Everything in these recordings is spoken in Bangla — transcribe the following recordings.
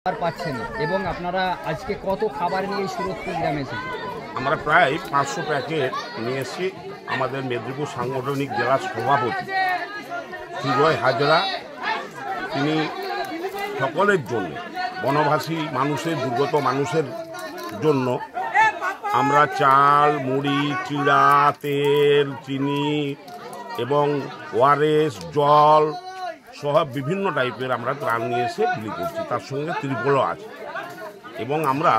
আর পাচ্ছেন এবং আপনারা আজকে কত খাবার নিয়ে সুরতপুর গ্রামে এসেছেন? আমরা প্রায় 500 প্যাকেট নিয়ে এসেছি। আমাদের মেদিনীপুর সাংগঠনিক জেলার সভাপতি সুজয় হাজরা, তিনি সকলের জন্য, বনবাসী মানুষের, দুর্গত মানুষের জন্য আমরা চাল, মুড়ি, চিড়া, তেল, চিনি এবং ওআরএস, জল সহ বিভিন্ন টাইপের আমরা ত্রাণ নিয়ে এসে বিলি করছি। তার সঙ্গে ত্রিপলও আছে। এবং আমরা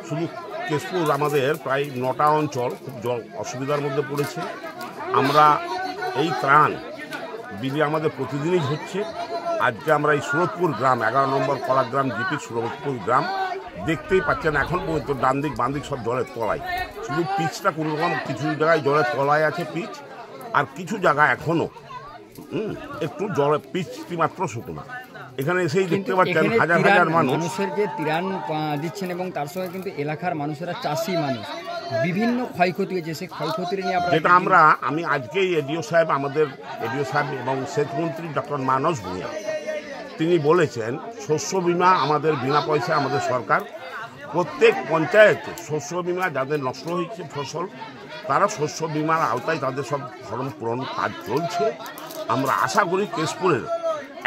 শুধু কেশপুর, আমাদের প্রায় 9টা অঞ্চল খুব জল অসুবিধার মধ্যে পড়েছে। আমরা এই ত্রাণ বিলি আমাদের প্রতিদিনই হচ্ছে। আজকে আমরা এই সুরতপুর গ্রাম 11 নম্বর কলাগ্রাম জিপি সুরতপুর গ্রাম দেখতেই পাচ্ছেন, এখন পর্যন্ত ডান দিক বাঁ দিক সব জলের তলায়। শুধু পিচটা কোনো রকম কিছু জায়গায় জলের তলায় আছে পিচ, আর কিছু জায়গায় এখনও একটু জলের পিচটি মাত্র শুকনো। এখানে এসেই দেখতে পাচ্ছেন হাজার হাজার মানুষের যে ত্রাণ দিচ্ছেন এবং তার সঙ্গে কিন্তু এলাকার মানুষেরা চাষি মানুষ, বিভিন্ন ক্ষয়ক্ষতি হয়েছে, সেই ক্ষয়ক্ষতির নিয়ে যেটা আমি আজকেই এডিও সাহেব, আমাদের এডিও সাহেব এবং সেচমন্ত্রী ডক্টর মানস ভূঁইয়া, তিনি বলেছেন শস্য বিমা আমাদের বিনা পয়সায় আমাদের সরকার প্রত্যেক পঞ্চায়েতে শস্য বিমা, যাদের নষ্ট হয়েছে ফসল তারা শস্য বিমার আওতায় তাদের সব ফর্ম পূরণ কাজ চলছে। আমরা আশা করি কেশপুরের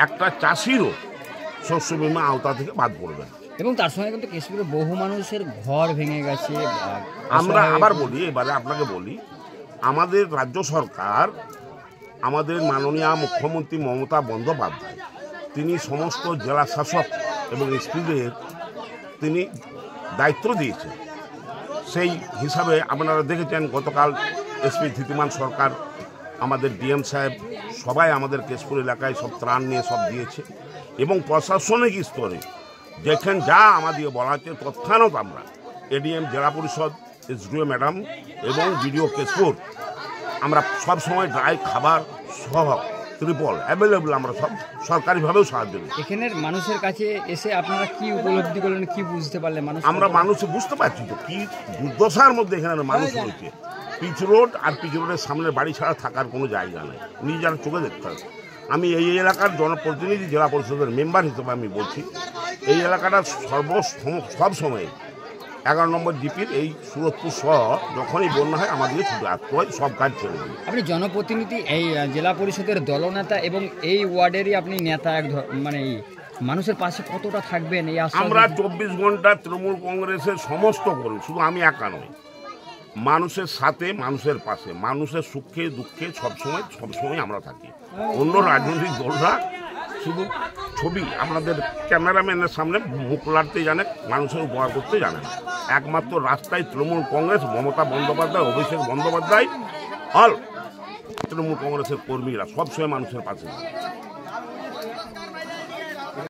একটা চাষিরও শস্য বিমা আওতা থেকে বাদ পড়বে। এবং তার সঙ্গে কিন্তু কেশপুরে বহু মানুষের ঘর ভেঙে গেছে। আমরা আবার বলি, এবারে আপনাকে বলি, আমাদের রাজ্য সরকার, আমাদের মাননীয় মুখ্যমন্ত্রী মমতা বন্দ্যোপাধ্যায়, তিনি সমস্ত জেলা শাসক এবং এসপিদের তিনি দায়িত্ব দিয়েছেন। সেই হিসাবে আপনারা দেখেছেন গতকাল এসপি ধৃতিমান সরকার, আমাদের ডিএম সাহেব সবাই আমাদের কেশপুর এলাকায় সব ত্রাণ নিয়ে সব দিয়েছে। এবং প্রশাসনিক স্তরে যেখানে যা আমাদের বলা হচ্ছে তৎক্ষণাৎ আমরা এডিএম, জেলা পরিষদ, এসডিও ম্যাডাম এবং বিডিও কেশপুর, আমরা সব সময় ড্রাই খাবার সহ ত্রিপল অ্যাভেলেবল আমরা সব সরকারিভাবেও সাহায্য করি। এখানের মানুষের কাছে এসে আপনারা কি উপলব্ধি করলেন, কি বুঝতে পারলেন? আমরা মানুষে বুঝতে পারছি তো কি দুর্দশার মধ্যে এখানে মানুষ রয়েছে। পিচ রোড আর পিচ রোডের সামনে বাড়ি ছাড়া থাকার কোনো জায়গা নেই, নিজের চোখে দেখতে হবে। আমি এই এলাকার জনপ্রতিনিধি, জেলা পরিষদের মেম্বার হিসেবে আমি বলছি, এই এলাকাটা সব সময় 11 নম্বর জিপির এই সুরতপুর সহ যখনই বন্যা হয় আমাদের ছুটে আসতে হয়, সব কাজ ছেড়ে দিই। আপনি জনপ্রতিনিধি, এই জেলা পরিষদের দলনেতা এবং এই ওয়ার্ডেরই আপনি নেতা, মানে এই মানুষের পাশে কতটা থাকবেন? এই আমরা 24 ঘন্টা তৃণমূল কংগ্রেসের সমস্ত করি, শুধু আমি একা নই, মানুষের সাথে, মানুষের পাশে, মানুষের সুখে দুঃখে সবসময় আমরা থাকি। অন্য রাজনৈতিক দলরা শুধু ছবি, আপনাদের ক্যামেরাম্যানের সামনে মুখ লাড়তে জানে, মানুষের উপকার করতে জানে না। একমাত্র রাস্তায় তৃণমূল কংগ্রেস, মমতা বন্দ্যোপাধ্যায়, অভিষেক বন্দ্যোপাধ্যায়, অল তৃণমূল কংগ্রেসের কর্মীরা সবসময় মানুষের পাশে।